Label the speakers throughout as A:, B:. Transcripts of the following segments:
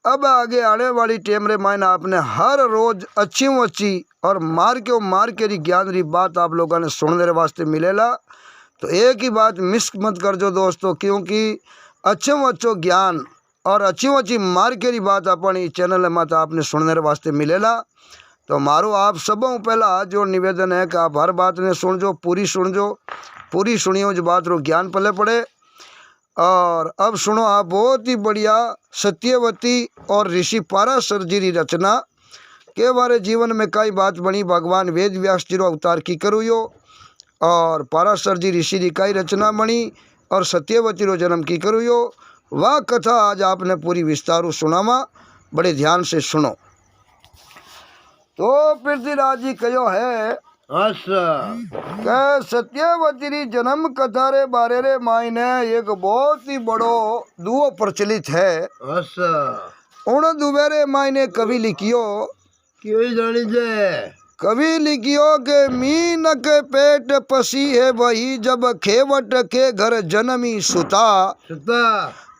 A: अब आगे आने वाली टेम रे मायने आपने हर रोज अच्छी और मार के री ज्ञान री बात आप लोगों ने सुनने वास्ते मिलेला। तो एक ही बात मिस मत कर जो दोस्तों, क्योंकि अच्छो ज्ञान और अच्छी मार के री बात अपनी चैनल में तो आपने सुनने वास्ते मिलेला। तो मारो आप सबों पहला हाथ जोड़ निवेदन है कि आप हर बात ने सुन जो, पूरी सुनियो जो बात रो ज्ञान पले पड़े। और अब सुनो आप बहुत ही बढ़िया सत्यवती और ऋषि पाराशर जी की रचना के बारे जीवन में कई बात बनी। भगवान वेद व्यास जी रो अवतार की करू यो और पाराशर जी ऋषि की कई रचना बनी और सत्यवती रो जन्म की करू यो। वह कथा आज आपने पूरी विस्तारू सुनावा, बड़े ध्यान से सुनो। तो पृथ्वीराज जी कहो है के सत्यवती री जन्म कथा रे बारे रे मायने एक बहुत ही बड़ो दुओ प्रचलित है। उन दुबेरे मायने कवि लिखियो कवि लिखियो के मीन के पेट पसी है वही जब खेवट के घर जन्मी सुता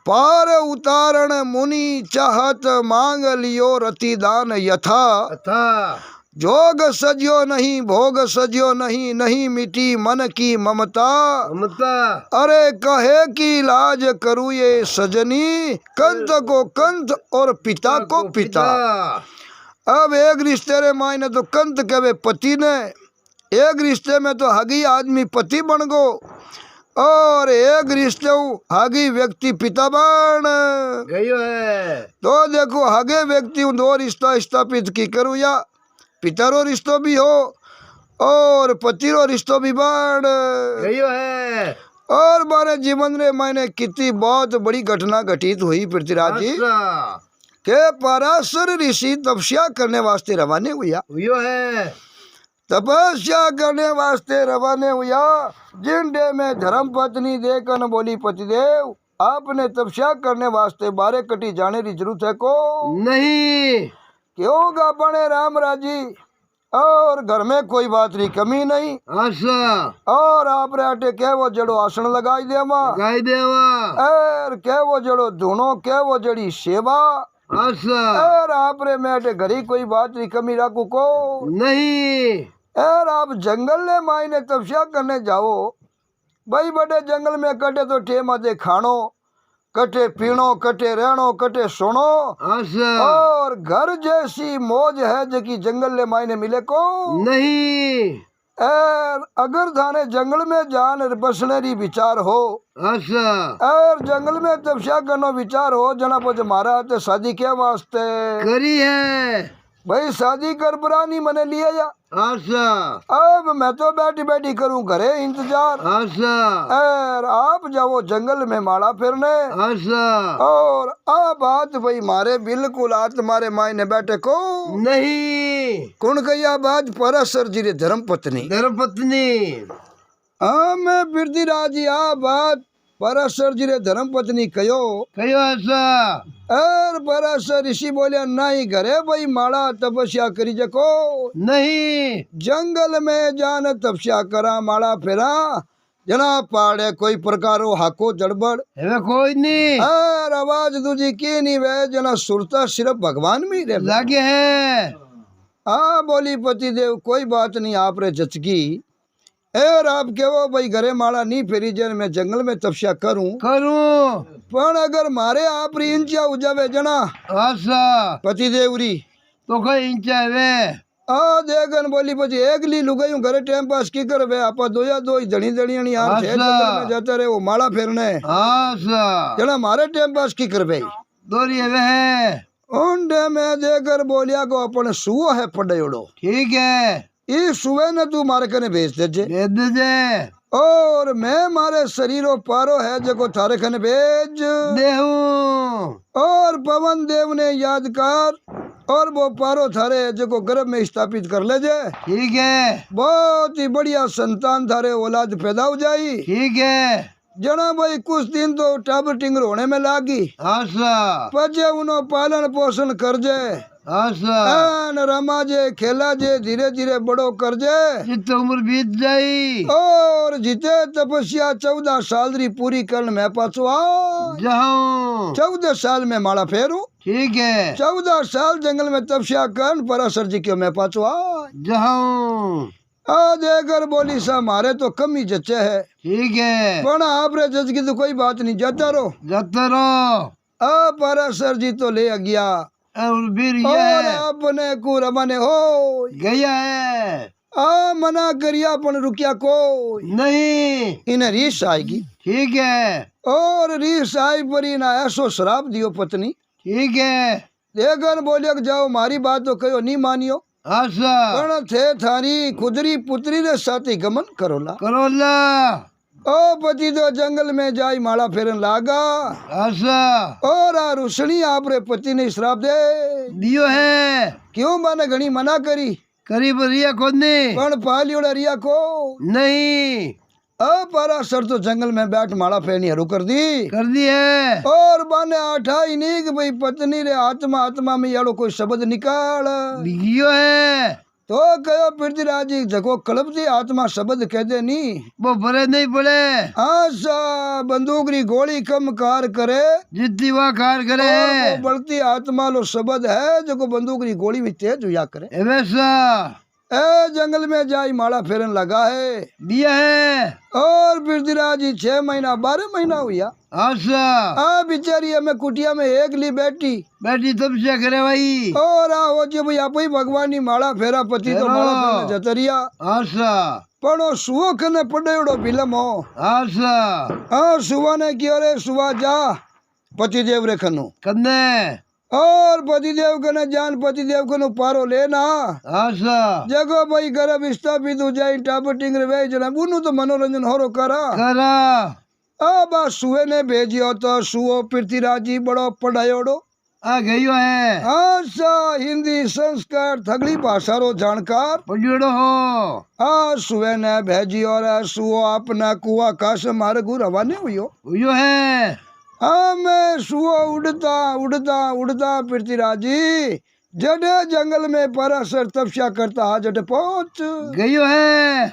A: पार उतारण मुनि चाहत मांग लियो रतिदान यथा जोग सज्यो नहीं भोग सज्यो नहीं नहीं मिटी मन की ममता अरे कहे की लाज करूँ ये सजनी कंत को कंत और पिता को पिता। अब एक रिश्ते रे मायने तो कंत कहे पति ने, एक रिश्ते में तो हगी आदमी पति बन गो और एक रिश्ते हगी व्यक्ति पिता बन गयो है। तो देखो हगे व्यक्ति दो रिश्ता स्थापित की करूँ या पिता रो रिश्तो भी हो और पति रो रिश्तो भी बन गयो है। और बारे जीवन रे मायने कितनी बहुत बड़ी घटना घटित हुई पृथ्वीराज जी के पराशर ऋषि तपस्या करने वास्ते रवाने हुआ है। तपस्या करने वास्ते रवाने हुआ जिंडे में धर्म पत्नी देखन बोली पतिदेव आपने तपस्या करने वास्ते बारे कटी जाने की जरूरत है को नहीं, क्यों बने राम राजी और घर में कोई बात की कमी नहीं। और आप आटे के वो जड़ो आसन लगाई देवा और के वो जड़ो धुनो के वो जड़ी सेवा और आप रे मेटे घरी कोई बात की कमी रखू को नहीं। और आप जंगल ने मायने तपस्या करने जाओ भाई, बड़े जंगल में कटे तो टेमा दे खानो कटे पीनो कटे रहनो कटे सुनो और घर जैसी मौज है जो कि जंगल ले मायने मिले को नहीं। अगर थाने जंगल में जान बसने री विचार हो और जंगल में तपस्या करनो विचार हो जना पो मारा तो शादी के वास्ते करी है भाई, शादी कर पुरानी मने लिया या अब मैं तो बैठी बैठी करूं घरे इंतजार और आप जाओ जंगल में माड़ा फिरने और आ बात भाई मारे बिल्कुल आ तुम्हारे मायने बैठे को नहीं। कौन कही बात पराशर जी रे धर्म पत्नी मैं पृथ्वीराज जी आ बात पराशर जी रे धर्म पत्नी कहो ऐसा और पराशर ऋषि बोलिया नहीं घरे भाई माड़ा तपस्या करी जको नहीं, जंगल में जान तपस्या करा माड़ा फेरा जना पाड़े कोई प्रकारो हाको जड़बड़ कोई नहीं और आवाज दूजी की नहीं वे जना सुरता सिर्फ भगवान में लगे है। बोली पति देव कोई बात नहीं आप रे जचगी और आप कहो भाई घरे माड़ा नहीं फेरी जन मैं जंगल में तपस्या करूं पर अगर मारे आप री इंचा हो जावे जना पति देवरी तो कोई इंचा वे देखन बोली पची एक ली लुगाई घरे टाइम पास की कर वे आपा दो या दो धनी धनी यार जंगल में जाते रहे वो माड़ा फेरने जना मारे टाइम पास की कर वे दोरी वे उंडे में देकर बोलिया को अपन सुओ है पड़ेड़ो ठीक है इस सुबह ने तू मारे कने भेज दे और मैं मारे शरीरो पारो है जो थारे कने भेज देहू और पवन देव ने याद कर और वो पारो थारे जो गर्भ में स्थापित कर ले जे ठीक है। बहुत ही बढ़िया संतान थारे औलाद पैदा हो जाई ठीक है। जना भाई कुछ दिन तो टाबर टिंगर होने में लागी पचे उन्हों पालन पोषण कर जे आन रमा जे खेला जे धीरे धीरे बड़ो कर जे
B: जित उम्र बीत जाई
A: और जिते तपस्या 14 साल री पूरी करन मैं पाछो आ
B: जाऊं
A: 14 साल में माला फेरू
B: ठीक है
A: 14 साल जंगल में तपस्या करन पराशर जी क्यों मैं पाछो आ
B: जाऊं
A: आज अगर बोली सा मारे तो कम ही जच्चे है
B: ठीक है
A: पण आपरे जज की तो कोई बात नहीं जाता रो
B: जाता रहो
A: आ पराशर जी तो ले गया
B: और फिर
A: और
B: ये
A: अपने को रवाने हो
B: गया है
A: आ मना करिया पण रुकिया को
B: नहीं
A: इन्हें रीस आएगी
B: ठीक है
A: और रीस आई पर इन्हें ऐसो शराब दियो पत्नी
B: ठीक है
A: देखकर बोलिया कि जाओ मारी बात तो कहो नहीं मानियो
B: आशा
A: पण थे थारी खुदरी पुत्री रे साथी गमन करोला
B: करोला
A: ओ पति तो जंगल में जाई माला फेरन लागा
B: आशा
A: और आ रुसणी आपरे पति ने श्राप दे
B: दियो है
A: क्यों माने घणी मना करी
B: करीब रिया खोदने
A: पण पालियोड़ा रिया को
B: नहीं
A: पराशर तो जंगल में बैठ माला फेरनी हरू कर दी
B: है
A: और बाने आठा ही नहीं कि भाई पत्नी रे आत्मा आत्मा में यारो कोई शब्द निकाल
B: दियो है
A: तो कहो पृथ्वीराज जी जगो कलपती आत्मा शब्द कह दे नहीं
B: वो भरे नहीं पड़े
A: आशा बंदूक री गोली कम कार करे
B: जितनी वह कार करे
A: और वो बढ़ती आत्मा लो शब्द है जो को बंदूक री गोली में तेज हुआ करे
B: वैसा
A: ए जंगल में जाई माला फेरन लगा है
B: दिया है
A: और पृथ्वीराज जी 6 महीना 12 महीना हुआ
B: आशा
A: आ बिचारी हमें कुटिया में एक ली बैठी
B: बैठी तब से करे भाई
A: और हो जो भाई आप ही भगवान नी माला फेरा पति तो माला फेरने जतरिया
B: आशा
A: पण ओ सुओ कने पड़ेड़ो बिलम हो
B: आशा
A: हाँ सुवा ने कियो रे सुवा जा पति देव रे खनु
B: कन्ने
A: और पतिदेव कने जान पतिदेव कनु पारो लेना
B: आशा
A: जगो भाई गर्भ स्थापित हो जाए टापर टिंगर वे जना बुनु तो मनोरंजन होरो करा
B: करा
A: अब सुए ने भेजियो तो सुओ पृथ्वीराज जी बड़ो पढ़ायोड़ो
B: आ गयो है
A: आशा हिंदी संस्कार थगड़ी भाषा रो जानकार
B: पढ़ियोड़ो हो
A: आ सुए ने भेजियो रे सुओ अपना कुआ काश मारे गुर रवाने हुयो
B: है
A: हाँ मैं सुओ उड़ता उड़ता उड़ता पृथ्वीराज जी जडे जंगल में पराशर तपस्या करता जडे पहुंच
B: गयो है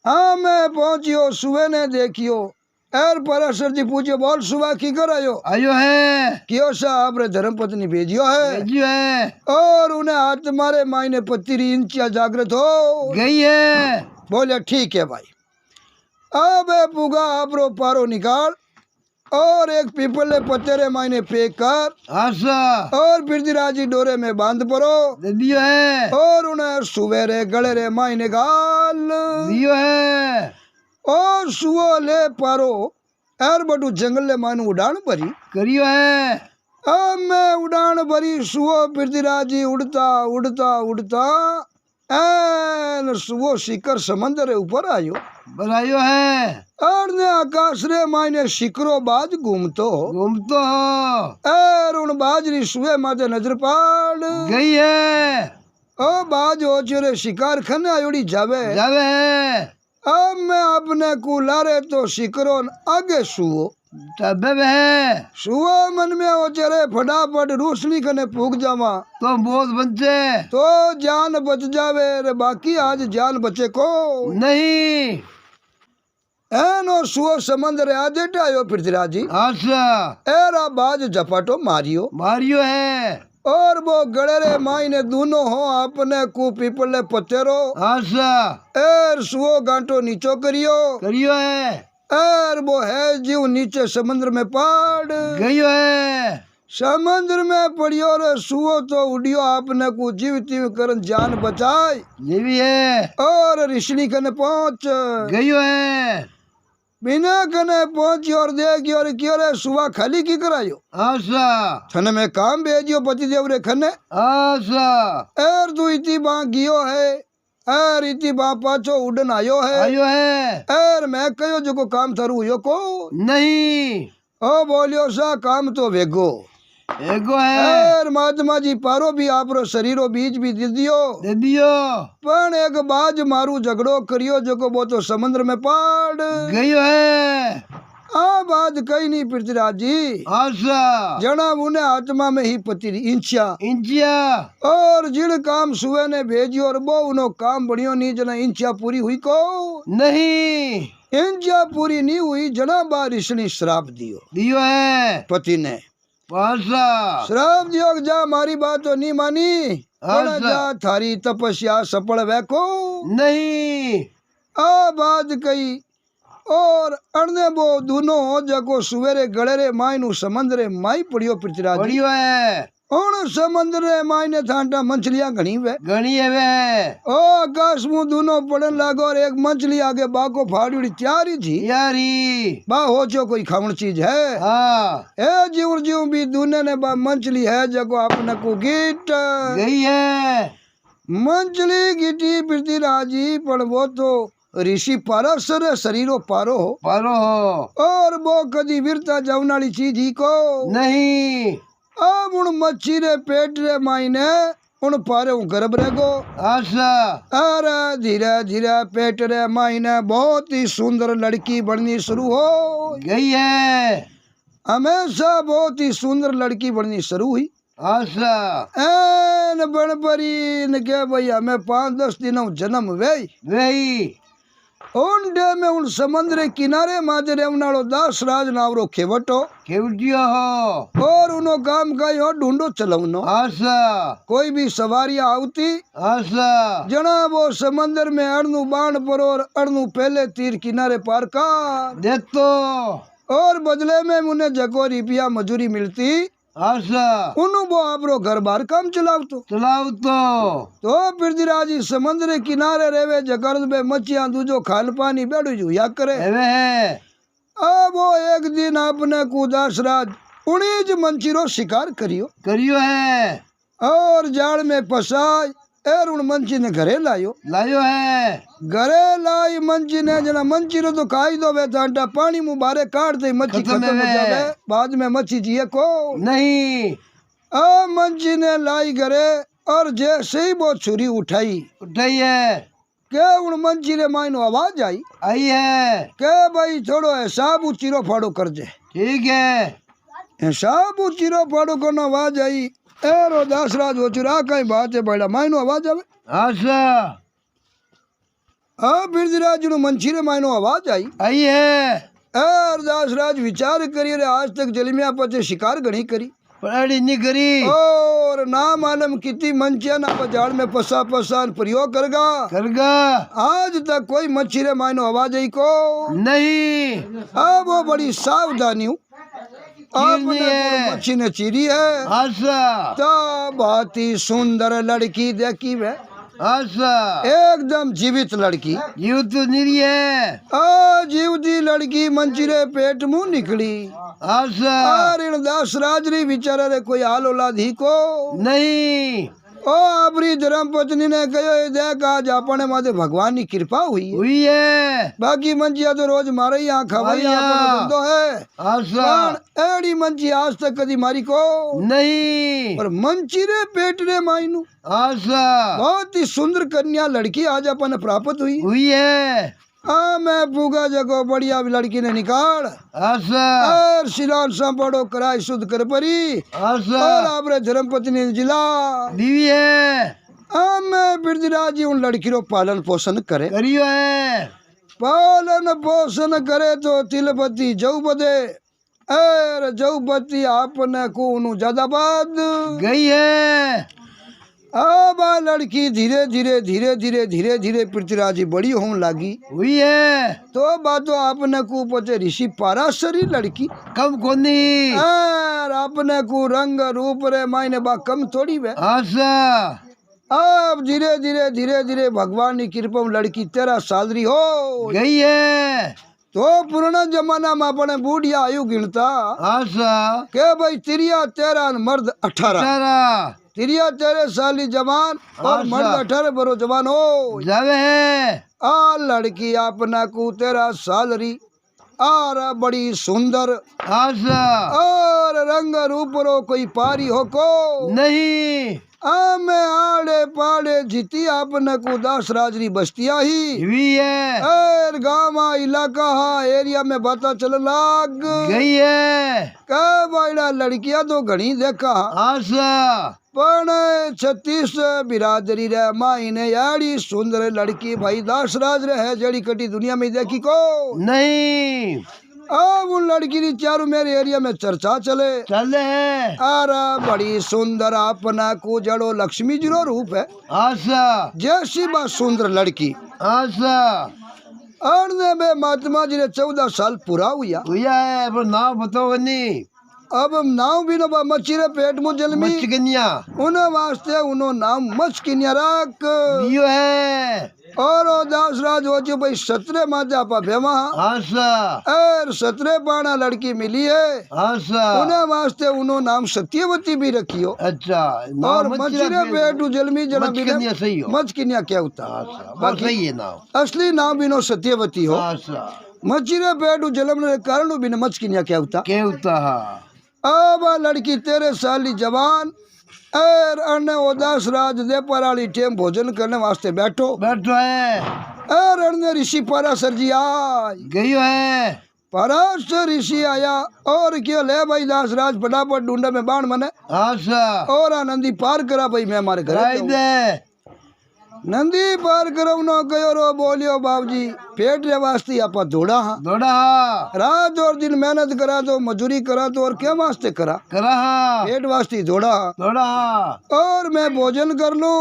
A: हाँ मैं पहुंचियो सुबह ने देखियो एर पराशर जी पूछियो बोल सुबह की कर
B: आयो है
A: कियो साहब रे धर्म पत्नी भेजियो है
B: भेजियो है
A: और उन्हें हाथ मारे मायने पत्ती इंचिया जागृत हो
B: गई है
A: बोले ठीक है भाई अब पुगा आपरो पारो निकाल और एक पीपल पत्तेरे मायने पेक कर
B: आशा
A: और पृथ्वीराज जी डोरे में बांध पड़ो
B: दियो है
A: और उन्हें सुवेरे गले रे मायने गाल
B: दियो है
A: और सुओ ले पारो एर बटू जंगल ले मानू उड़ान भरी
B: करियो है
A: अब मैं उड़ान भरी सुओ पृथ्वीराज जी उड़ता उड़ता उड़ता एन सुओ शिखर समंदर ऊपर आयो
B: बनायो है
A: और ने आकाश रे मायने शिखरो बाज घूमतो एर उन बाजरी सुए माथे नजर पाड़
B: गई है
A: ओ बाज हो चुरे शिकार खने आयोड़ी जावे
B: जावे है
A: अब मैं अपने को लारे तो शिकरो आगे सुओ
B: तबे है
A: सुओ मन में हो चरे फटाफट रोशनी कने फूक जावा
B: तो बहुत बचे
A: तो जान बच जावे रे बाकी आज जान बचे को
B: नहीं
A: एनो सुओ समंदर आजे टायो पृथ्वीराज जी
B: आशा
A: एरा बाज झपाटो
B: मारियो है
A: और वो गड़े रे मायने दोनों हो अपने को पीपल पत्थरो
B: आशा
A: एर सुओ गांठो नीचो
B: करियो है
A: एर वो है जीव नीचे समुद्र में पड़
B: गयो है
A: समुद्र में पड़ियो रे सुओ तो उड़ियो आपने को जीव तीव करन जान बचाई
B: जीवी है
A: और ऋषि कने पहुंच
B: गयो है
A: बिना कने पहुंची और देखियो और कियो रे सुबह खाली की करायो
B: आशा
A: थने में काम भेजियो पति देव रे खने
B: आशा
A: एर तू इति बा गियो है एर इति बा पाछो उड़न आयो है एर मैं कयो जो को काम थारू यो को
B: नहीं
A: ओ बोलियो सा काम तो वेगो
B: एगो है
A: एर महात्मा जी पारो भी आपरो शरीरो बीज भी दे दियो पण एक बाज मारू झगड़ो करियो जो को वो तो समुद्र में पड़
B: गयो है
A: आ बात कही नहीं पृथ्वीराज जी।
B: आशा
A: जना उन्हें आत्मा में ही पति इंचा
B: इंचिया
A: और जिन काम सुबह ने भेजियो और वो उन्हों काम बढ़ियो नहीं जना इंचा पूरी हुई को
B: नहीं
A: इंचा पूरी नहीं हुई जना बा ऋषि श्राप दियो
B: दियो है
A: पति ने
B: आशा
A: श्राप दियो कि जा मारी बात तो नहीं मानी पर
B: अच्छा।
A: जा थारी तपस्या सफल वैको
B: नहीं
A: आ बात कही और अड़ने वो दोनों जगो सुवेरे गड़ेरे माई नु समंदरे माई पड़ियो पृथ्वीराज जी।
B: बढ़ियो है
A: उन समंदरे माई ने थांटा मछलियां घनी वे
B: घनी है वे
A: ओ आकाश मुंह दोनों पड़न लागो और एक मछली आगे बाको फाड़ी त्यारी थी
B: यारी
A: बा हो जो कोई खावन चीज है
B: हाँ
A: ए जीव जीव भी दूने ने बा मछली है जगो आपने को गिट
B: गई है
A: मछली गिटी पृथ्वीराज जी पर वो तो ऋषि पारासर शरीरो पारो हो
B: पारो हो
A: और वो कदी वीरता जावनाली चीज ही को
B: नहीं
A: अब उन मच्छी रे पेट रे मायने उन पारे गर्भ रेगो
B: आशा
A: अरे धीरे धीरे पेट रे मायने बहुत ही सुंदर लड़की बननी शुरू हो
B: गई है
A: हमेशा बहुत ही सुंदर लड़की बननी शुरू हुई
B: आशा
A: एन बन परी न के भाई हमें 5-10 दिनों जन्म वे
B: वही
A: उन डे में उन समुद्र किनारे माजे रेवनाड़ो दास राज नावरो खेवटो
B: केवटियो हो
A: और उनो काम का यो ढूंढो चलवनो
B: आशा
A: कोई भी सवारियां आवती
B: आशा
A: जना वो समंदर में अड़नू बाण पर और अड़नू पहले तीर किनारे पार कर
B: देख तो
A: और बदले में उन्हें जको रुपया मजूरी मिलती
B: आशा
A: उन्हों वो आपरो घर बार काम चलावतो
B: चलाओ
A: तो पृथ्वीराज जी समुद्र किनारे रेवे जगर्द में मच्छियां दूजो खान पानी बैठो जो या करे
B: एवे है
A: अब वो एक दिन आपने कुदास राज उन्हीं मंचीरो शिकार करियो
B: करियो है
A: और जाड़ में फसाय एर उन मंची ने घरे लायो
B: लायो है
A: घरे लाई मंची ने जना मंची रो तो खाई दो वे तांटा पानी मुंह बारे काट दे मच्छी
B: खत्म
A: खत्म हो
B: है।
A: जावे बाद में मच्छी जिए को
B: नहीं
A: आ मंची ने लाई घरे और जैसे ही वो छुरी उठाई
B: उठाई है
A: के उन मंची रे मायनो आवाज आई
B: आई है
A: के भाई थोड़ो हिसाब उचीरो फाड़ो कर दे
B: ठीक है
A: हिसाब उचीरो फाड़ो करना आवाज आई एरो दासराज वो चुरा कहीं बात है बड़ा मायनो आवाज आवे
B: आशा
A: हाँ पृथ्वीराज नु मंची रे मायनो आवाज आई
B: आई है
A: एर दासराज विचार करिए रे आज तक जलमिया पचे शिकार घणी करी
B: पड़ी नहीं करी
A: और ना मालूम कितनी मंचिया ना बाजार में पसा पसान प्रयोग करगा
B: करगा
A: आज तक कोई मच्छी रे मायनो आवाज आई को
B: नहीं
A: अब वो बड़ी सावधानी हूँ आपने
B: है।
A: मच्छी ने चीरी है
B: आशा
A: तो बहुत ही सुंदर लड़की देखी वे
B: आशा
A: एकदम जीवित लड़की
B: यू तो निरी है
A: आ जीवती लड़की मंचिरे पेट मुंह निकली
B: आशा
A: और इन दास राजरी बिचारा रे कोई हाल औलाद ही को
B: नहीं
A: ओ अपनी धर्म पत्नी ने कहो देख आज अपने माथे भगवान की कृपा हुई है
B: हुई है
A: बाकी मंचिया तो रोज मारे ही यहाँ खवाई धंधो है
B: आशा
A: पण एड़ी मंची आज तक कदी मारी को
B: नहीं
A: पर मंची रे पेट रे मायनू
B: आशा
A: बहुत ही सुंदर कन्या लड़की आज अपन प्राप्त हुई
B: हुई है
A: हाँ मैं पूगा जगो बढ़िया लड़की ने निकाल
B: आशा
A: और शिलान संपड़ो कराई शुद्ध कर परी
B: आशा
A: और आपरे धर्म पत्नी ने जिला
B: दीवी है
A: हाँ मैं पृथ्वीराज जी उन लड़की रो पालन पोषण करे
B: करियो है
A: पालन पोषण करे तो तिलपति जऊ बदे एर जऊ बत्ती आपने को उनु ज्यादा बाद
B: गई है
A: अब आ लड़की धीरे धीरे धीरे धीरे धीरे धीरे पृथ्वीराज जी बड़ी होने लगी
B: हुई है
A: तो बातो आपने को पचे ऋषि पाराशरी लड़की
B: कम कोनी
A: और आपने को रंग रूप रे मायने बा कम थोड़ी वे
B: आशा
A: अब धीरे धीरे धीरे धीरे भगवान की कृपा में लड़की 13 साल री हो
B: गई है
A: तो पुराना जमाना में अपने बूढ़िया आयु गिनता
B: आशा
A: के भाई 13 मर्द 18
B: तारा
A: 13 साली जवान और मर्द 18 बरो जवान हो
B: जावे है
A: आ लड़की अपना को 13 साल री और बड़ी सुंदर
B: आशा
A: और रंग रूप रो कोई पारी हो को
B: नहीं
A: मैं आड़े पाड़े जीती आपने को दास राजरी बस्तिया ही
B: हुई है
A: एर गाँव इलाका हा एरिया में पता चल लाग
B: गई है
A: का बाइला लड़कियां तो घनी देखा
B: आशा
A: पण 36 बिरादरी रे माई ने याड़ी सुंदर लड़की भाई दास राज रे है जड़ी कटी दुनिया में देखी को
B: नहीं
A: अब उन लड़की की चारों मेरे एरिया में चर्चा चले
B: चले
A: अरे बड़ी सुंदर अपना को जड़ो लक्ष्मी जी रो रूप है
B: आशा
A: जैसी बात सुंदर लड़की
B: आशा
A: अर्ने में महात्मा जी ने 14 साल पूरा हुआ
B: है पर नाम बताओ नहीं
A: अब नाव भी नो मच्छी रे पेट मुँह जलमी
B: मच्छकन्या
A: उन्हें वास्ते उन्हों नाम मच किन्या रख
B: दियो है
A: और ओ दास राज हो जो भाई 17 माते आपा भेमा
B: आशा
A: और 17 पाना लड़की मिली है
B: आशा
A: उन्हें वास्ते उन्हों नाम सत्यवती भी रखियो
B: अच्छा
A: और मच्छीरे पेट जलमी जना
B: मच्छकन्या सही हो
A: मच किन्या क्या होता
B: आशा बस सही है नाम
A: असली नाम बिनो सत्यवती हो
B: आशा
A: मच्छीरे पेट जलमने के कारण बिना मच किन्या क्या होता
B: क्या होता
A: अब आ लड़की 13 साल की जवान और अन्य उदास राज दे पराली टेम भोजन करने वास्ते बैठो
B: बैठो है
A: और अन्य ऋषि पराशर जी आए
B: गई है
A: पराशर ऋषि आया और क्यों ले भाई दास राज फटाफट ढूंढा में बाण मने
B: आशा
A: और आनंदी पार करा भाई मैं हमारे घर
B: राय दे
A: नंदी पार करो न गयो रो बोलियो बाबूजी पेट रे वास्ते आपा दौड़ा हाँ
B: दौड़ा
A: रात और दिन मेहनत करा तो मजूरी करा तो और क्या वास्ते करा
B: करा
A: पेट वास्ते दौड़ा
B: दौड़ा
A: और मैं भोजन कर लूं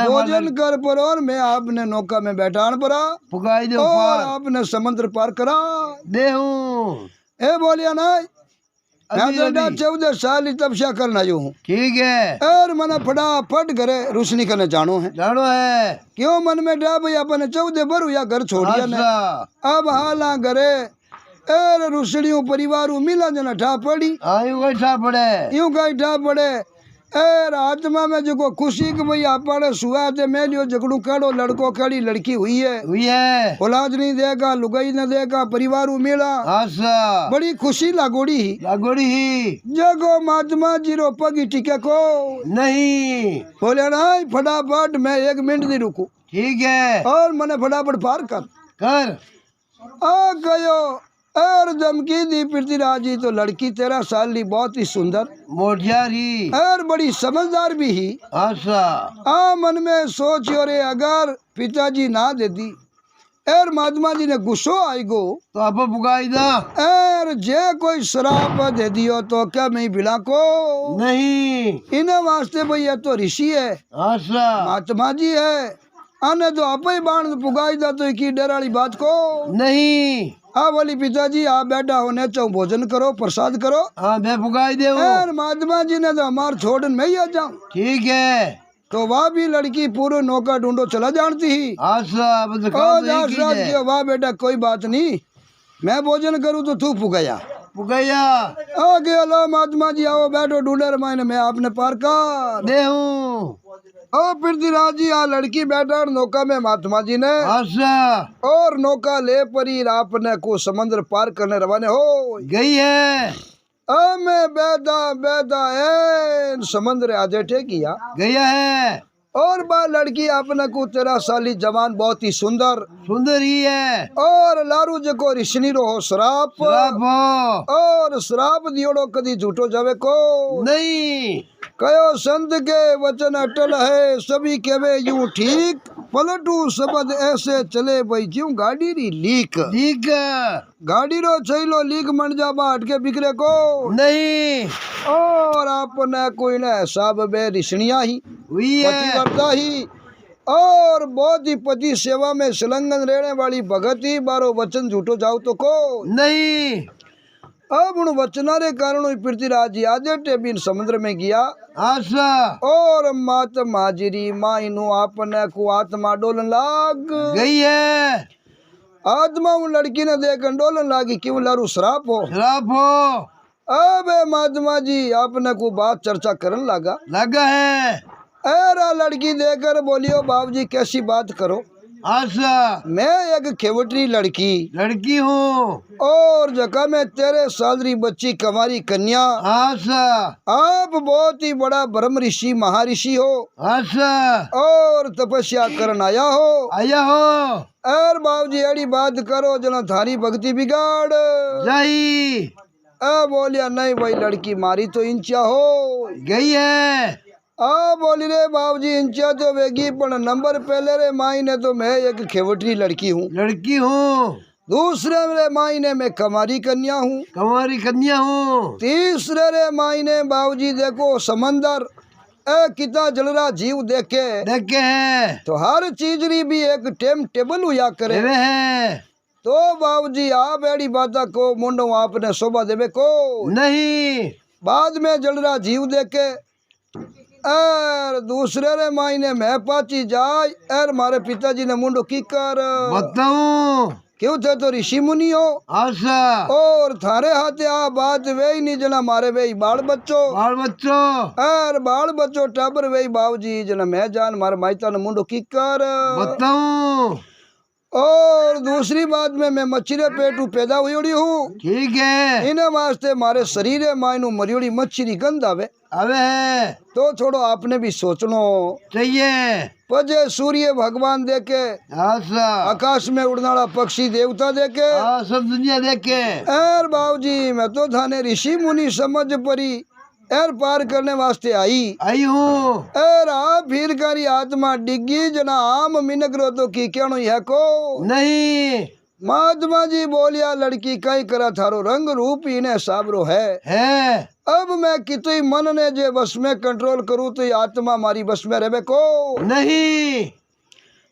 A: भोजन कर पर और मैं आपने नौका में बैठान पड़ा
B: पुगाई दो
A: और
B: पार
A: आपने समुद्र पार करा
B: दे हूँ
A: ए बोलिया ना मैं
B: अभी
A: तो
B: अभी
A: 14 साल ही तपस्या करना जो हूँ
B: ठीक है
A: और मना फटाफट घरे रोशनी करने जानो है
B: जानो है
A: क्यों मन में डा भाई अपने 14 भर या घर छोड़िया ने
B: आशा
A: अब हाला घरे एर रुसड़ियों परिवार मिला जना ठा पड़ी
B: आयु कैसा पड़े
A: यूं कहीं ठा पड़े एर आत्मा में जो खुशी कि भाई आपने सुहा थे मैं लियो झगड़ू कड़ो लड़को कड़ी लड़की हुई है औलाद नहीं देगा लुगाई न देगा परिवार मिला
B: आशा
A: बड़ी खुशी लागोड़ी ही
B: लागोड़ी ही
A: जगो महात्मा जीरो पगी टिके को
B: नहीं
A: बोले ना फटाफट मैं 1 मिनट नहीं रुकू
B: ठीक है
A: और मैंने फटाफट पार
B: कर
A: आ गयो और धमकी दी पृथ्वीराज जी तो लड़की 13 साल की बहुत ही सुंदर
B: मोटियारी
A: और बड़ी समझदार भी ही
B: आशा
A: आ मन में सोच रे अगर पिताजी ना देती और महात्मा जी ने गुस्सो आएगो
B: तो आप पुगाई दा
A: और जे कोई शराब दे दियो तो क्या मैं बिला को
B: नहीं
A: इन्हें वास्ते भैया तो ऋषि है
B: आशा
A: महात्मा जी है आने तो आप ही बाण पुगाई दा तो की डर वाली बात को
B: नहीं
A: हाँ बोली पिताजी आप बैठा होने चाहो भोजन करो प्रसाद करो
B: हाँ मैं पुगाई दे
A: और महात्मा जी ने तो हमार छोड़न में ही आ जाऊं
B: ठीक है
A: तो वह भी लड़की पूरे नौका ढूंढो चला जानती ही
B: आशा अब तो
A: ओ
B: काम नहीं
A: दास राज
B: कीजिए
A: के वाह बेटा कोई बात नहीं मैं भोजन करूँ तो तू पुगाया
B: पुगाया
A: आ गया लो महात्मा जी आओ बैठो ढूंढे रमायन में आपने पार कर
B: दे हूँ
A: ओ पृथ्वीराज जी आ लड़की बैठा नौका में महात्मा जी ने
B: आशा
A: और नौका ले परी आपने को समुद्र पार करने रवाने हो
B: गई है
A: मैं बैदा बैदा है समुद्र आधे टेकिया
B: गया है
A: और बा लड़की अपने को 13 साली जवान बहुत ही सुंदर
B: सुंदर ही है
A: और लारू जको ऋषि रहो श्राप
B: श्राप
A: और श्राप दियोड़ो कदी झूठो जावे को
B: नहीं
A: कयो संत के वचन अटल है सभी केवे यूं ठीक पलटू शब्द ऐसे चले भाई क्यों गाड़ी री लीक
B: ठीक
A: गाड़ी रो छैलो लीक मन जा बाट के बिखरे को
B: नहीं
A: और आपने कोई ने सब बे ऋषिया ही
B: हुई है
A: पतिव्रता ही और बहुत ही पति सेवा में संलग्न रहने वाली भगत ही बारो वचन झूठो जाओ तो को
B: नहीं
A: अब उन वचनारे कारण पृथ्वीराज जी आधे टेबिन समुद्र में गया
B: आशा
A: और मात माजरी माइनु आपने को आत्मा डोलन लाग
B: गई है
A: आत्मा उन लड़की ने देख डोलन लागी क्यों लारू श्राप हो
B: श्राप हो
A: अब महात्मा जी आपने को बात चर्चा करने लगा
B: लगा है
A: अरे लड़की देकर बोलियो बाबूजी कैसी बात करो
B: आशा
A: मैं एक खेवटरी लड़की
B: लड़की हूँ।
A: और जगह में तेरे सादरी बच्ची कमारी कन्या।
B: आशा
A: आप बहुत ही बड़ा ब्रह्म ऋषि महर्षि हो
B: आशा
A: और तपस्या करन आया हो।
B: आया हो।
A: और बाबूजी एड़ी बात करो जना थारी भक्ति बिगाड़।
B: जाई
A: बोलिया नहीं भाई लड़की मारी तो इंचा हो
B: गई है।
A: बोली रे बाबूजी इंचा तो वेगी पर नंबर पहले रे माई ने तो मैं एक खेवटरी लड़की हूँ।
B: लड़की हूँ।
A: दूसरे रे माई ने मैं कमारी कन्या हूँ।
B: कमारी कन्या हूँ।
A: तीसरे रे माई ने बाबूजी देखो समंदर कितना जलरा जीव
B: देखे है
A: तो हर चीज री भी एक टाइम टेबल हुआ करे
B: वे है।
A: तो बाबूजी आप एड़ी बात को मुंडो आपने शोभा देवे को
B: नहीं
A: बाद में जलरा जीव देखे और दूसरे रे मायने मैं पाची जाय और मारे पिताजी ने मुंडो की कर
B: बताऊं
A: क्यों थे तो ऋषि मुनि हो।
B: आशा
A: और थारे हाथे आ बात वे ही नहीं जना मारे वे बाल बच्चों और बाल बच्चों टाबर वे बाबूजी जना मैं जान मारे माइता ने मुंडो की कर
B: बताऊं।
A: और दूसरी बात में मैं मच्छी पेटू पैदा हुई हूँ।
B: ठीक है।
A: इन्हें वास्ते मारे शरीर मायनू मरियोड़ी मच्छी गंध आवे
B: है
A: तो छोड़ो आपने भी सोचनो
B: चाहिए।
A: पजे सूर्य भगवान देखे
B: आशा
A: आकाश में उड़ने वाला पक्षी देवता देखे
B: सब दुनिया देखे।
A: एर बाबूजी मैं तो थाने ऋषि मुनि समझ परी एर पार करने वास्ते आई
B: हूँ।
A: एर आप फिर करी आत्मा डिग्गी जना आम मिनगरो तो की कहनो है को
B: नहीं।
A: महात्मा जी बोलिया लड़की कई करा थारो रंग रूप इन्हें साबरो है। अब मैं कितनी मन ने जे बस में कंट्रोल करूँ तो ये आत्मा मारी बस में रहे को
B: नहीं।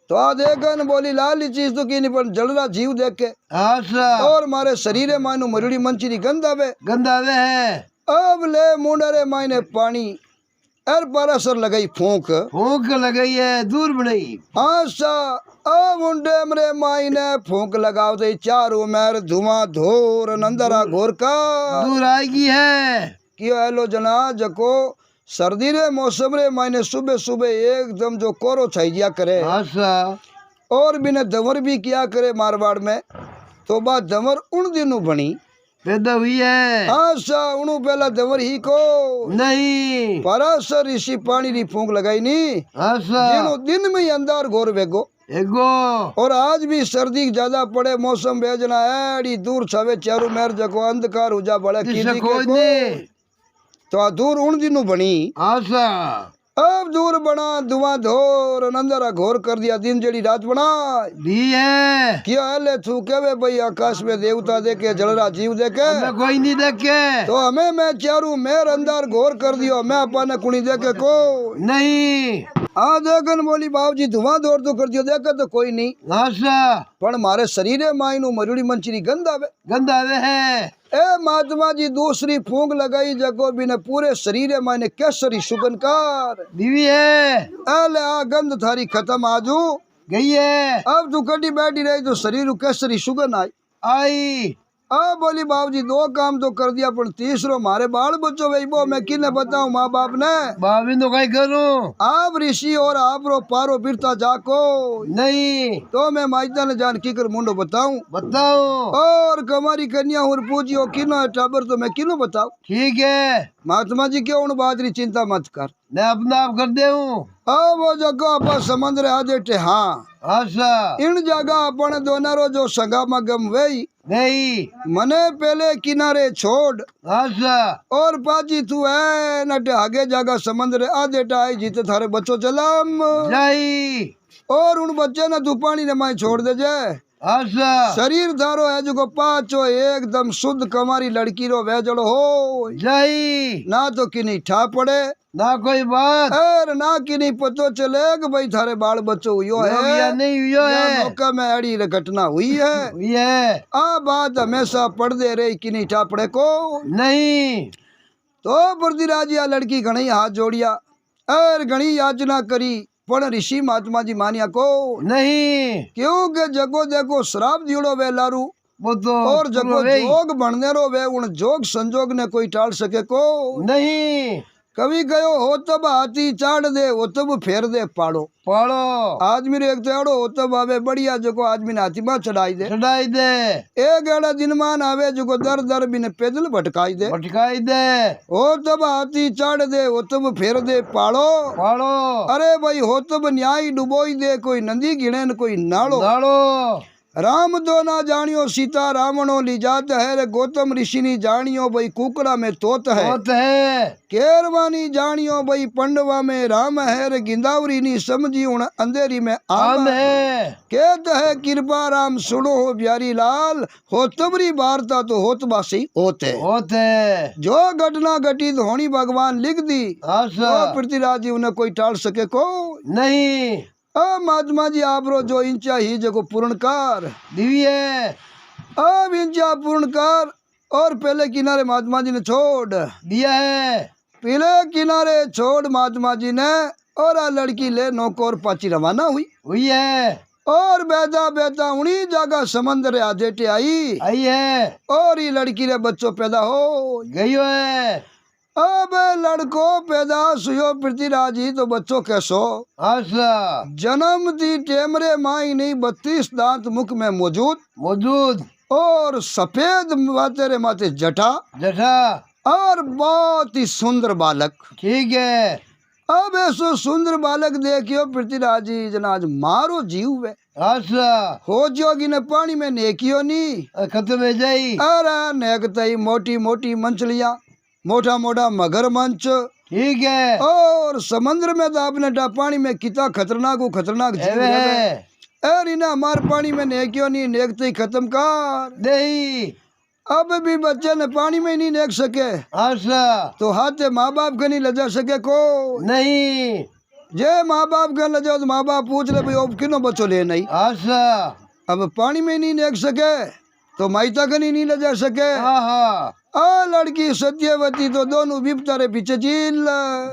A: तो आ देखन बोली लाली चीज तो की नहीं पर जलरा जीव देखे
B: आशा
A: और मारे शरीर मायनू मरुड़ी मंचरी गंध आवे
B: है।
A: अब ले मुंडरे मायने पानी एर पारासर लगाई फूंक
B: लगाई है दूर बनाई।
A: आशा अब मुंडे मरे मायने फूंक लगाव दे चारों मेर धुआं धोर नंदरा घोर का
B: दूर आएगी है।
A: क्यों हेलो जना जको सर्दी रे मौसम रे मायने सुबह सुबह एकदम जो कोरो छाइया करे
B: आशा
A: और बिना दमर भी किया करे मारवाड़ में तो बात दमर उन दिनों बनी
B: पैदा हुई है।
A: आशा उनु पहला दमर ही को
B: नहीं।
A: परासर ऋषि पानी री फूंक लगाई नी
B: आशा
A: दिन में ही अंधार घोर वेगो
B: एगो
A: और आज भी सर्दी ज्यादा पड़े मौसम भेजना एड़ी दूर छावे चारों मेर जको अंधकार उजा बड़े कीदी के तो आ दूर उन दिनों बनी
B: आशा
A: अब दूर बना धुआं धोर नंदरा घोर कर दिया दिन जड़ी रात बना
B: भी है।
A: क्या ले तू के भाई आकाश में देवता देखे जलरा जीव देखे
B: कोई नहीं देखे
A: तो हमें मैं चारू मेर अंदर घोर कर दियो मैं अपने कुणी देखे को नहीं। हाँ देखन बोली बाबूजी धुआं धोर तो कर दियो देखे तो कोई नहीं
B: आशा
A: पर मारे शरीर मायनू मरुड़ी मंचरी गंध आवे
B: है।
A: ए महात्मा जी दूसरी फूंक लगाई जगो बिने पूरे शरीर मायने केसरी सुगंधकार
B: बीवी है।
A: अले आ गंध थारी खत्म आजू
B: गई है।
A: अब तू कटी बैठी रही तो शरीर केसरी सुगंध आई अब बोली बाबूजी दो काम तो कर दिया पर तीसरो मारे बाल बच्चों वही वो मैं किने बताऊं माँ बाप ने
B: बाबी तो कहीं करूं
A: आप ऋषि और आप रो पारो बिरता जाको
B: नहीं
A: तो मैं माइता ने जान की कर मुंडो
B: बताओ
A: और कमारी कन्या और पूछियो किनो है टाबर तो मैं किनो बताऊं।
B: ठीक है
A: महात्मा जी क्यों उन बात री चिंता मत कर
B: मैं अपना आप कर दे
A: वो जगह अपन समुद्र आ जेटे हाँ
B: आशा
A: इन जगह अपन दोनों जो संगा मगम वही
B: नहीं
A: मने पहले किनारे छोड़
B: आशा
A: और पाची तू है नटे आगे जगह समुद्र आ जेटा आई जीते थारे बच्चों चलाम
B: जाई
A: और उन बच्चे ने तू पानी ने माई छोड़ दे जाए
B: आशा
A: शरीर धारो है जो पाचो एकदम शुद्ध कमारी लड़की रो वेजड़ो हो
B: जाई
A: ना तो किनी ठा पड़े
B: ना कोई बात
A: और ना किनी पतो चले कि भाई थारे बाल बच्चो हुयो है
B: या नहीं हुयो है
A: मौका में अड़ी घटना हुई है आ बात हमेशा पढ़ दे रही किनी ठा पड़े को नहीं। तो पृथ्वीराजिया लड़की घणी हाथ जोड़िया और घणी याचना करी पण ऋषि महात्मा जी मानिया को नहीं क्योंकि जगो देखो श्राप दियोड़ो वे लारू
B: वो तो
A: और जगो जोग बनने रो वे उन जोग संजोग ने कोई टाल सके को नहीं। कभी कहो हो तब हाथी चाड़ दे हो तब फेर दे पाड़ो।
B: पाड़ो
A: आदमी रे एक तो एड़ो हो तब आवे बढ़िया जो आदमी ने हाथी में चढ़ाई दे।
B: चढ़ाई दे
A: एक एड़ा दिन मान आवे जो दर दर बिन पैदल भटकाई दे।
B: भटकाई दे
A: हो तब हाथी चाड़ दे हो तब फेर दे पाड़ो।
B: पाड़ो
A: अरे भाई हो तब न्याय डुबोई दे कोई नदी गिणे न कोई नाड़ो।
B: नाड़ो
A: राम तो ना जानियो सीता रावणो ली जात है रे गौतम ऋषि नी जानियो भाई कुकड़ा में तोत है।
B: होत है
A: केरवानी जानियो भाई पंडवा में राम है रे गिंदावरी नी समझी उन अंधेरी में आम
B: आम
A: है।
B: है
A: कहत है कृपा राम सुनो हो प्यारी लाल हो तबरी वार्ता तो होत बासी होते।
B: होत है
A: जो घटना घटित होनी भगवान लिख दी
B: आशा
A: तो पृथ्वीराज जी उन्हें कोई टाल सके को
B: नहीं
A: महात्मा जी आप रो जो इंचा ही जगो पूर्ण कर
B: दिव्य
A: अब इंचा पूर्ण कर। और पहले किनारे महात्मा जी ने छोड़
B: दिया है
A: पहले किनारे छोड़ महात्मा जी ने और आ लड़की ले नौको और पाची रवाना हुई
B: है
A: और बेटा बेटा उन्हीं जगह समंदर आजेटे आई
B: आई है
A: और ये लड़की रे बच्चों पैदा हो
B: गई है
A: अब लड़को पैदा सुयो पृथ्वीराज ही तो बच्चों कैसो
B: आशा
A: जन्म दी टेमरे माई नहीं 32 दांत मुख में मौजूद
B: मौजूद
A: और सफेद तेरे माथे जटा
B: जठा
A: और बहुत ही सुंदर बालक।
B: ठीक है
A: अब ऐसो सुंदर बालक देखियो पृथ्वीराज जी जनाज मारो जीव वे
B: आशा
A: हो जोगी ने पानी में नेकियो नी
B: खत्म है जाई
A: अरे नेकतई मोटी मोटी मछलियां मोटा मोटा मगरमच्छ
B: ठीक है
A: और समुद्र में तो आपने पानी में कितना खतरनाक जीव है। और इन्हें हमारे पानी में नेकियो नहीं नेकते ही खत्म कर
B: नहीं
A: अब भी बच्चे ने पानी में नहीं नेक सके
B: आशा
A: तो हाथ माँ बाप का नहीं लजा सके को
B: नहीं
A: जे माँ बाप का लजाओ तो माँ बाप पूछ ले भाई अब किनो बच्चों ले नहीं।
B: आशा
A: अब पानी में नहीं नेक सके तो माइता का नहीं लजा सके।
B: आहा
A: आ लड़की सत्यवती तो दोनों विपता रे पीछे झील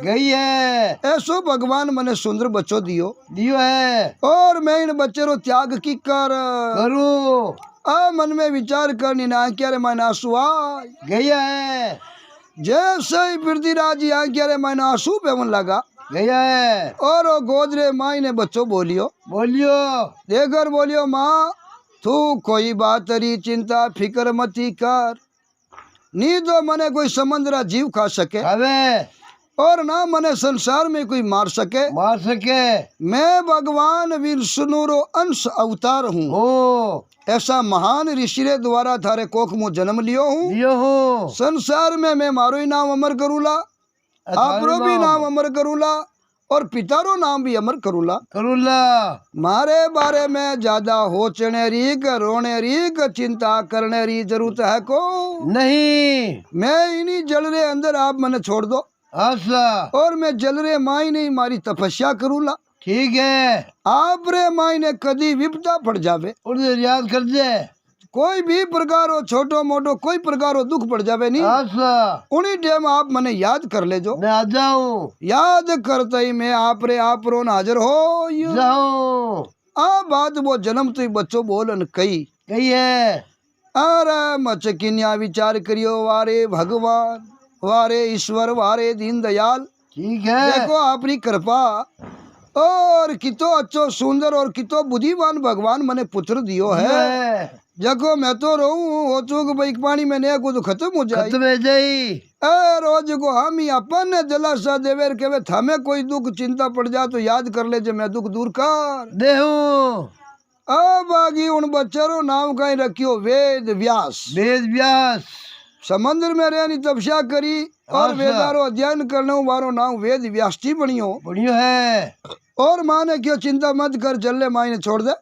B: गई है
A: ऐसो भगवान मने सुंदर बच्चों
B: दियो है
A: और मैं इन बच्चे रो त्याग की कर
B: करूं
A: आ मन में विचार करनी ना क्या रे मैंने आंसू आ
B: गया है
A: जैसे ही पृथ्वीराज जी आ क्या रे मैंने आंसू पेवन लगा
B: गया है
A: और वो गोदरे माई ने बच्चों बोलियो देकर बोलियो माँ तू कोई बात री चिंता फिक्र मती कर नी तो मने कोई समुद्रा जीव खा सके
B: अबे
A: और ना मने संसार में कोई मार सके मैं भगवान विष्णु रो अंश अवतार हूँ ऐसा महान ऋषि रे द्वारा थारे कोख मुँह जन्म लियो हूँ संसार में मैं मारो ही नाम अमर करूला आपरो भी नाम अमर करूला और पितारो नाम भी अमर करूला मारे बारे में ज्यादा होचने री रोने री चिंता करने री जरूरत है को
B: नहीं।
A: मैं इन्हीं जल रे अंदर आप मने छोड़ दो और मैं जल रे माई नहीं मारी तपस्या करूला।
B: ठीक है
A: आप रे माई ने कदी विपदा पड़ जावे
B: याद कर दे
A: कोई भी प्रकार हो छोटो मोटो कोई प्रकार हो दुख पड़ जावे नहीं उन्हीं टाइम आप मने याद कर ले जो
B: मैं आ जाऊं
A: याद करते ही मैं आप रे आप रो हाजिर हो
B: जाऊं
A: आ बात वो जन्म तो बच्चों बोलन कही
B: है
A: अरे मचकिन्या विचार करियो वारे भगवान वारे ईश्वर वारे दीन दयाल।
B: ठीक है
A: देखो आपरी कृपा और कितो अच्छो सुंदर और कितो बुद्धिमान भगवान मने पुत्र दियो है देखो मैं तो रहूं हो चुक भाई पानी में ने को तो खत्म हो जाए रोज को हम ही अपन जलाशा देवेर के थामे कोई दुख चिंता पड़ जा तो याद कर ले जे मैं दुख दूर कर देहूं। अब आगे उन बच्चों नाम कहीं रखियो वेद व्यास समुद्र में रहनी तपस्या करी और वेदारो अध्ययन करने वारो नाम वेद व्यास जी बढ़ियो है और माँ ने क्यों चिंता मत कर जल्ले माई ने छोड़ दे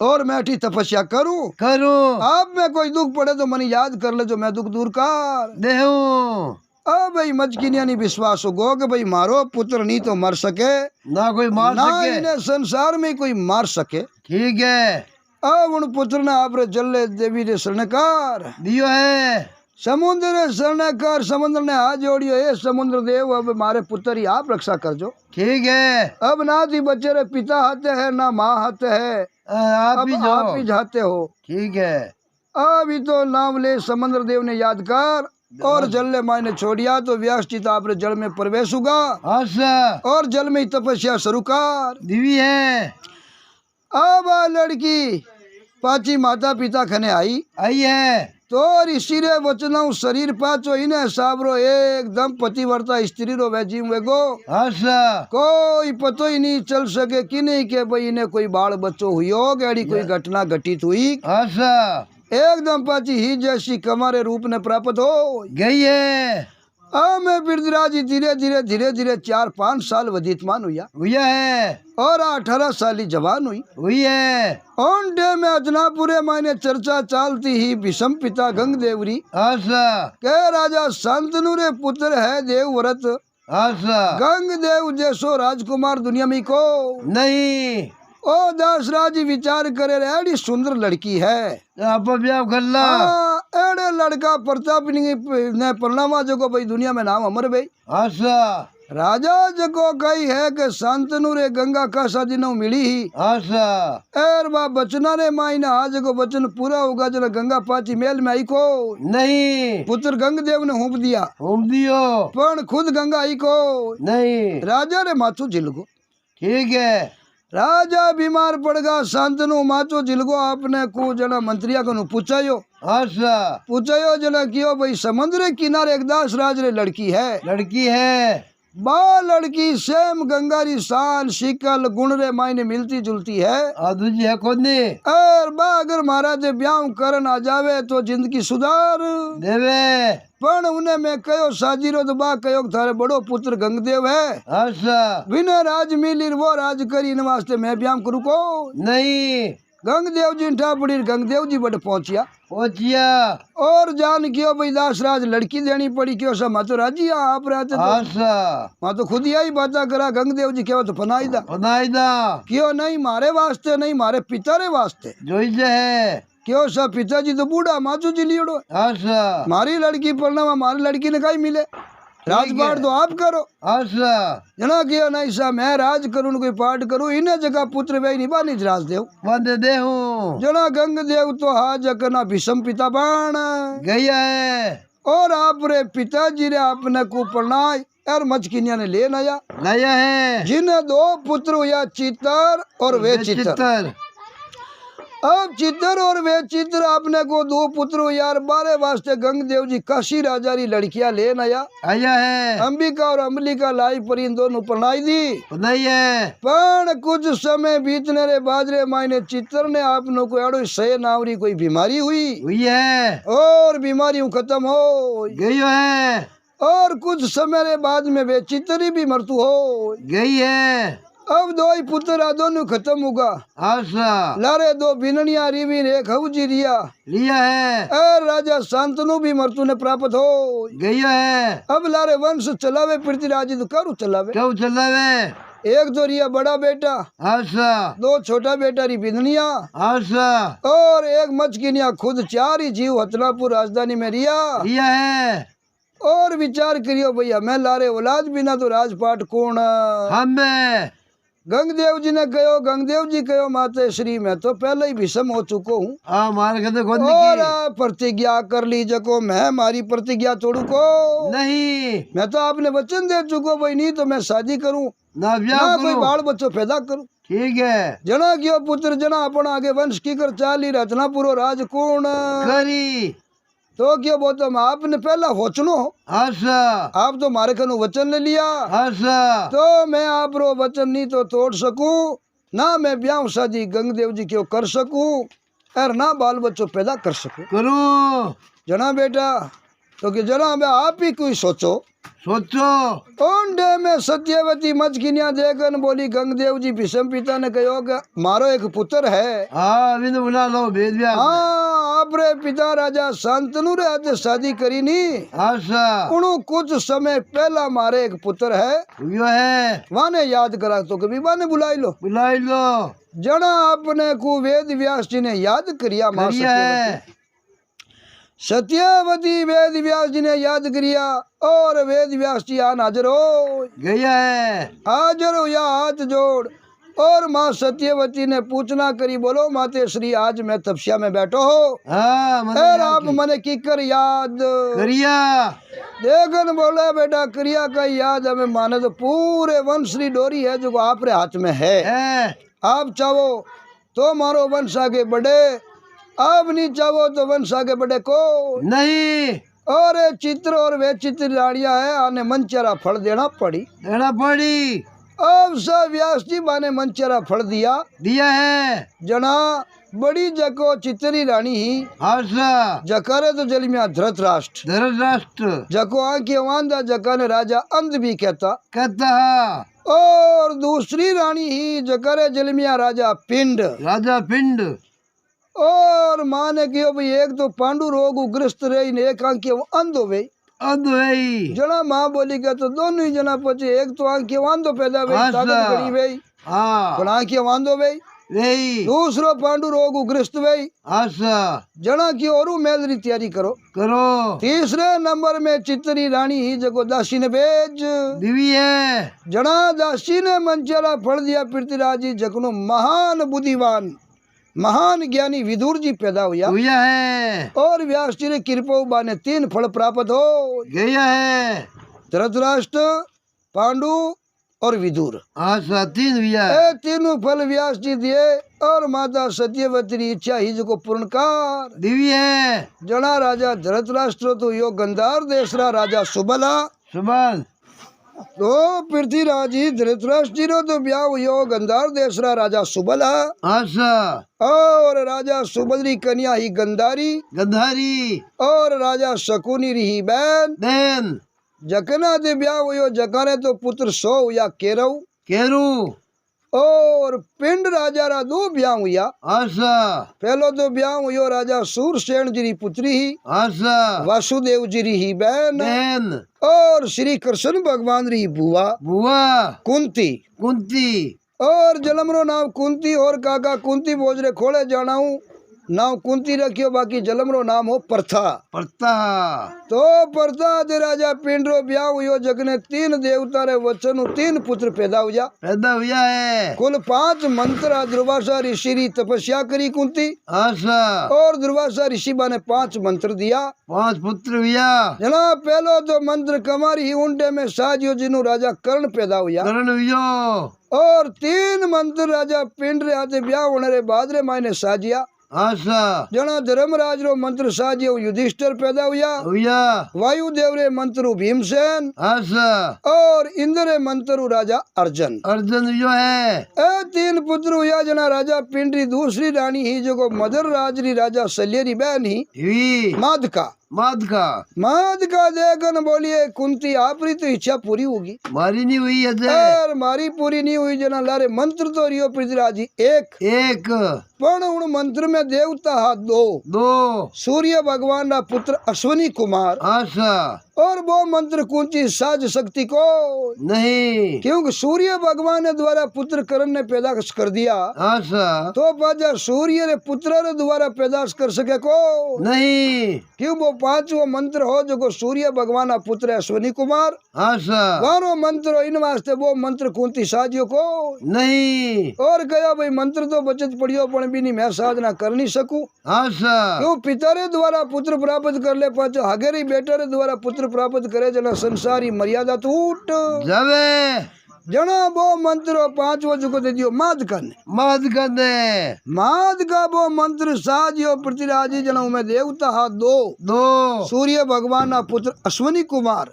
A: और मैं ठी तपस्या करूं अब मैं कोई दुख पड़े तो मनी याद कर ले जो मैं दुख दूर कर देहूं। अब भाई मचकिनिया नहीं विश्वास होगो कि भाई मारो पुत्र नहीं तो मर सके
B: ना कोई मार
A: ना
B: सके
A: इन्हें संसार में कोई मार सके।
B: ठीक है
A: अब उन पुत्र ने आप जल्ले देवी ने शरणकार
B: दियो है
A: समुद्र शरणकार समुद्र ने हाथ जोड़ियो हे समुद्र देव अब मारे पुत्र ही आप रक्षा कर जो। ठीक है अब ना थी बच्चे रे पिता हाथे है ना माँ हाथे है आप ही जाते हो। ठीक है अभी तो नाम ले समुद्र देव ने याद कर और जल ने मायने छोड़िया तो व्यास जी आपने जल में प्रवेश हुआ
B: आशा
A: और जल में ही तपस्या शुरू कर
B: दिवी है
A: अब आ लड़की पाची माता पिता खने
B: आई है
A: तो ऋषि रे वचना शरीर पाचो इने साबरो एकदम पतिव्रता स्त्री रो वे जीव वेगो
B: आशा
A: कोई पतो ही नहीं चल सके कि नहीं के भाई इन्हें कोई बाल बच्चो हुई हो गैडी कोई घटना घटित हुई
B: आशा
A: एकदम पाची ही जैसी कमारे रूप ने प्राप्त हो
B: गई है
A: मैं बिरदराजी धीरे धीरे 4-5 साल वधितमान हुआ
B: है
A: और 18 साल ही जवान हुई
B: है
A: ऑन डे में अजनापुरे मायने चर्चा चालती ही विषम पिता गंग देवरी
B: आशा
A: के राजा शांतनु रे पुत्र है देवव्रत
B: आशा
A: गंग देव जैसो राजकुमार दुनिया में को
B: नहीं
A: ओ दासराज विचार करे रे एडी सुंदर लड़की है
B: आप ब्याह कर ला
A: एड़े लड़का प्रताप ने परिणामा जो भाई दुनिया में नाम अमर भाई
B: आशा
A: राजा जको कही है कि शांतनु रे गंगा का दिनों मिली ही
B: आशा
A: एर बा बचना रे मायना आज को वचन पूरा होगा जना गंगा पाची मेल में आई को
B: नहीं
A: पुत्र गंग देव ने हुप दिया
B: हम दियो
A: पण खुद गंगा आई को
B: नहीं
A: राजा रे माथू झिलको
B: ठीक है
A: राजा बीमार पड़ गया शांतनु माचो झिलको आपने को जना मंत्रिया को पूछायो
B: आशा
A: पूछायो जना कियो भाई समुद्र किनारे एक दास राज रे लड़की है बा लड़की सेम गंगारी शान शिकल गुण रे मायने मिलती जुलती है
B: दूजी है कौन ने
A: और बा अगर महाराज ब्याह करन आ जावे तो जिंदगी सुधार
B: देवे
A: पण उन्हें मैं कयो साजीरो तो बा कयो थारे बड़ो पुत्र गंगदेव है
B: आशा
A: बिना राज मिली वो राज करी इन वास्ते मैं ब्याह करू को
B: नहीं
A: गंगदेव जी ठापड़ी गंगदेव जी बट
B: पहुंचिया
A: और जान क्यों भाई दासराज लड़की देनी पड़ी क्यों सा मातो राजी आप रहते
B: आशा
A: माँ तो खुद ही बात करा गंगदेव जी क्यों तो फनाई दा क्यों नहीं मारे वास्ते नहीं मारे पिता रे वास्ते
B: जोइजे है
A: क्यों सा पिताजी तो बूढ़ा माचू जी लियोड़ो
B: आशा
A: मारी लड़की पढ़ना हमारी लड़की ने कहीं मिले राजपाट तो आप करो
B: आशा
A: जना क्यों नहीं सा मैं राज करूं कोई पाठ करूं इन्हें जगह पुत्र वे नहीं बानी राज देव
B: वंदे दे हूँ
A: जना गंग देव तो हा जकना विषम पिता बाण
B: गया है
A: और आप रे पिताजी रे आपने को प्रणाय और मचकिनिया ने ले
B: लाया है
A: जिन्हें 2 पुत्र हुआ चित्तर और वे चित्तर अब चित्तर और वे चित्र आपने को 2 पुत्र यार बारे वास्ते गंग देव जी काशी राजा री लड़कियां ले
B: आया है
A: अंबिका और अम्बलिका लाई पर इन दोनों प्रणाई दी
B: नहीं है
A: पण कुछ समय बीतने रे बाजरे मायने चित्तर ने आपनो को एड़ो सह नावरी कोई बीमारी हुई
B: है
A: और बीमारी खत्म हो
B: गई है
A: और कुछ समय रे बाद में वे चित्तरी भी मृत्यु हो
B: गई है
A: अब 2 ही पुत्र दोनों खत्म होगा
B: आशा
A: लारे 2 बिननिया रिवीर एक हवजी लिया
B: है
A: और राजा शांतनु भी मृत्यु ने प्राप्त हो
B: गई है
A: अब लारे वंश चलावे पृथ्वीराज तो करू चलावे
B: क्यों चलावे
A: एक तो रिया बड़ा बेटा
B: आशा
A: 2 छोटा बेटा री बिननिया
B: आशा
A: और एक मचकिनिया खुद 4 ही जीव हतनापुर राजधानी में रिया
B: है
A: और विचार करियो भैया मैं लारे औलाद बिना तो राजपाट कौन
B: हमें
A: गंगदेव जी ने कहो गंगदेव जी कहो माते श्री मैं तो पहले ही विषम हो चुको हूँ और प्रतिज्ञा कर ली जको मैं मारी प्रतिज्ञा तोड़ू को
B: नहीं
A: मैं तो आपने वचन दे चुको भाई नहीं तो मैं शादी करूँ
B: ना
A: कोई बाल बच्चों पैदा करूँ
B: ठीक है
A: जना क्यों पुत्र जना अपना आगे वंश की कर चाली रत्नापुरो राज कौन
B: करी
A: तो क्यों वो तो आपने पहला होचनो
B: आशा
A: आप तो मारे कनु वचन ले लिया
B: आशा
A: तो मैं आप रो वचन नहीं तो तोड़ सकूं ना मैं ब्याह शादी गंगदेव जी क्यों कर सकूं और ना बाल बच्चों पैदा कर सकूं
B: करूं
A: जना बेटा तो कि जना मैं आप ही कोई सोचो ओंडे में सत्यवती मचकिनिया देखन बोली गंगदेव जी विषम पिता ने कहो कि मारो एक पुत्र है
B: बुला लो भेद
A: आपरे पिता राजा शांतनु रे आज शादी करी नी
B: आशा
A: उनु कुछ समय पहला मारे एक पुत्र है वाने याद करा तो कभी वाने बुलाई लो जना आपने को वेद व्यास जी ने याद करिया मां सत्यवती वेद व्यास जी ने याद करिया और वेद व्यास जी आन हाजिर हो
B: गया है
A: हाजिर हो या हाथ जोड़ और माँ सत्यवती ने पूछना करी, बोलो माते श्री आज मैं तपस्या में बैठो हो
B: हाँ
A: और आप मने की कर याद
B: करिया
A: देखन बोले बेटा क्रिया का याद हमें माने तो पूरे वंश की डोरी है जो आपरे हाथ में है। आप चाहो तो मारो वंश आगे बढ़े, आप नहीं चाहो तो वंश आगे बढ़े को
B: नहीं।
A: और ये चित्र और वे चित्र रानियां है आने मनचरा फल देना पड़ी। अब सब व्यास जी बाने मनचरा फल दिया
B: है
A: जना बड़ी जको चितरी रानी ही जकारे तो जल में धृतराष्ट्र जको आंखें वांदा जका ने राजा अंध भी कहता और दूसरी रानी ही जकारे जलमिया राजा पिंड और माँ ने कहो भाई एक तो पांडु रोग उग्रस्त रही ने एक आंखें अंध हो गई जना माँ बोली क्या तो दोनों ही जना पचे एक तो आंखें वांदो पैदा हुई ताकत गड़ी गई पर आंखें वांदो गई दूसरो पांडु रोग उग्रस्त गई जना की और मेल तैयारी करो तीसरे नंबर में चितरी रानी ही जगो दासी ने भेज दिवी है जना दासी ने मंचरा फल दिया पृथ्वीराज जी जगनो महान बुद्धिमान महान ज्ञानी विदुर जी पैदा हुआ है और व्यास जी ने कृपा बाने 3 फल प्राप्त हो गया है धृतराष्ट्र पांडु और विदुर 3 फल व्यास जी दिए और माता सत्यवती की इच्छा ही जो पूर्ण कर दिवी है जना राजा धृतराष्ट्र तो यो गंधार देश राजा सुबला तो पृथ्वीराज जी धृतराष्ट्र जी रो तो ब्याह हुयो गंधार देश राजा सुबल और राजा सुबल री कन्या ही गंधारी और राजा शकुनी रही बहन जकना दे ब्याह हुयो जकाने तो पुत्र 100 या केरू और पिंड राजा रा 2 ब्याह हुआ पहलो तो ब्याह हुयो राजा सूरसेन जी री पुत्री ही वासुदेव जी री बहन और श्री कृष्ण भगवान री बुआ कुंती और जलमरो नाम कुंती और काका कुंती बोझरे खोले जाना हूँ नाम कुंती रखियो बाकी जलमरो नाम हो प्रथा तो प्रथा दे राजा पिंडरो ब्याह हुयो जगने 3 देवता रे वचन 3 पुत्र पैदा हुआ है कुल 5 मंत्र दुर्वासा ऋषि री तपस्या करी कुंती और दुर्वासा ऋषि ने 5 मंत्र दिया 5 पुत्र हुआ जना पहलो तो मंत्र कमारी ही उंडे में साजियो जिनु राजा कर्ण पैदा हुआ और 3 मंत्र राजा पिंड रे हाथे ब्याह होने रे बाद रे मायने साजिया जना धर्मराज रो मंत्र साजियो युधिष्ठिर पैदा हुआ वायुदेव रे मंत्र भीमसेन और इंद्र रे मंत्र राजा अर्जुन जो है 3 पुत्र हुआ जना राजा पिंड री दूसरी रानी ही जो मदर राज री राजा शल्य री बहन ही माधका देखन बोलिए कुंती आपरी तो इच्छा पूरी होगी मारी नहीं हुई है मारी पूरी नहीं हुई जना लारे मंत्र तो रियो पृथ्वीराज जी एक पण उन मंत्र में देवता हाथ 2 सूर्य भगवान का पुत्र अश्विनी कुमार और वो मंत्र कुंती साज शक्ति को नहीं क्योंकि सूर्य भगवान ने द्वारा पुत्र करण ने पैदा कर दिया तो बाजा सूर्य रे पुत्र रे द्वारा पैदा कर सके को नहीं क्यों वो 5वां मंत्र हो जो सूर्य भगवान का पुत्र अश्विनी कुमार वारो मंत्र इन वास्ते वो मंत्र कुंती साजियो को नहीं और कहा भाई मंत्र तो बचत पड़ियो पण भी नहीं मैं साधना कर नहीं सकूं क्यों पिता रे द्वारा पुत्र प्राप्त कर ले पाचो हगेरी बेटा रे द्वारा पुत्र प्राप्त करे जना संसारी मर्यादा टूट जावे जना वो मंत्र 5वां जुको दे दियो माधका वो मंत्र साजियो पृथ्वीराज जना में देवता हाथ 2 सूर्य भगवान ना पुत्र अश्विनी कुमार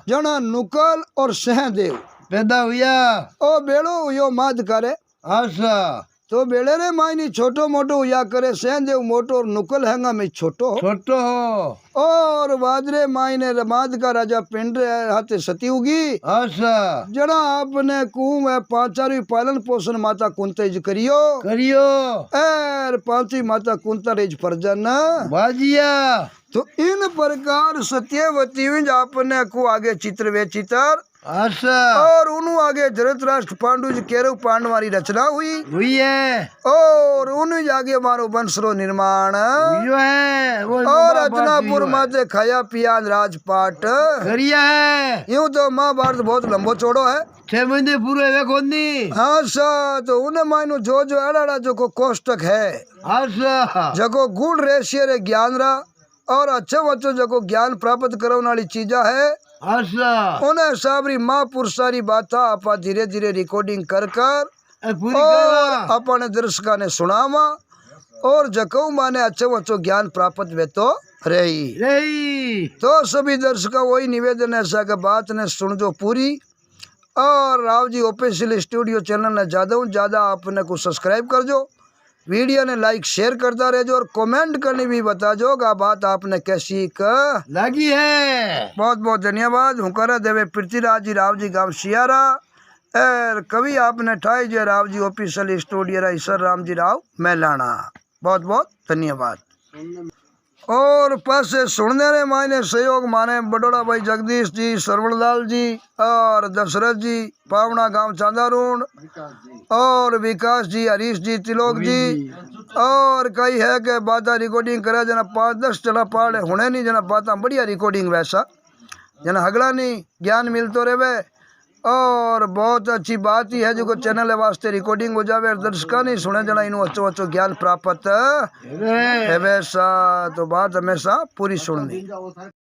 A: जना नुकल और सहदेव पैदा हुआ ओ बेड़ो हुयो माधका रे तो बेड़े रे मायनी छोटो मोटो हुआ करे सहदेव मोटो और नुकल हैंगा में छोटो और वाजरे मायने रमाद का राजा पिंड हाथे सती होगी जड़ा आपने कुएं में 5 पालन पोषण माता कुंता करियो एर 5वीं माता कुंता रेज परजन बाजिया तो इन प्रकार सत्यवती आपने को आगे चित्र वे चित्र
B: अच्छा
A: और उन्हों आगे धृतराष्ट्र पांडु जी केरव पांडवारी रचना हुई
B: है
A: और उन्हें आगे मारो वंश रो निर्माण
B: यो है वो
A: और अजनापुर माते खाया पिया राजपाट
B: करिया है
A: यूं तो महाभारत बहुत लंबो चौड़ो है
B: 6 महीने पूरे देखो नी
A: हाँ सा तो उन्हें मायनो जो अड़ा जो को कोष्टक है
B: अच्छा
A: जको गुण रेशियर है ज्ञान रा और अच्छे बच्चों जको ज्ञान प्राप्त करने वाली चीजा है
B: अच्छा
A: उन्हें साबरी महापुरुषारी बाता आपा धीरे धीरे रिकॉर्डिंग कर
B: पूरी
A: और
B: करा
A: अपने दर्शका ने सुनावा और जको माने अच्छे बच्चों ज्ञान प्राप्त वे तो रही
B: रही
A: तो सभी दर्शकों वही निवेदन है ऐसा कि बात ने सुन जो पूरी और Rao ji official studio channel ने ज़्यादा आपने को सब्सक्राइब कर जो वीडियो ने लाइक शेयर करता रहे जो और कमेंट करनी भी बता जो का बात आपने कैसी
B: लगी है
A: बहुत बहुत धन्यवाद हुकर देवे पृथ्वीराज जी राव जी गाँव सियारा और कभी आपने ठाई जो राव जी ऑफिशियल स्टूडियो ईश्वर राम जी राव मैलाना बहुत बहुत धन्यवाद और पासे सुनने रे मायने सहयोग माने बडोड़ा भाई जगदीश जी सरवणलाल जी और दशरथ जी पावना गांव चांदारून और विकास जी हरीश जी तिलोक जी और कई है कि बाता रिकॉर्डिंग करे जना 5-10 जना पाड़े होने नहीं जना बाता बढ़िया रिकॉर्डिंग वैसा जना हगला नहीं ज्ञान मिलतो रहे और बहुत अच्छी बात ही है जो चैनल वास्ते रिकॉर्डिंग हो जावे और दर्शका नहीं सुने जना इन अच्छो ज्ञान प्राप्त है वैसा तो बात हमेशा पूरी सुननी।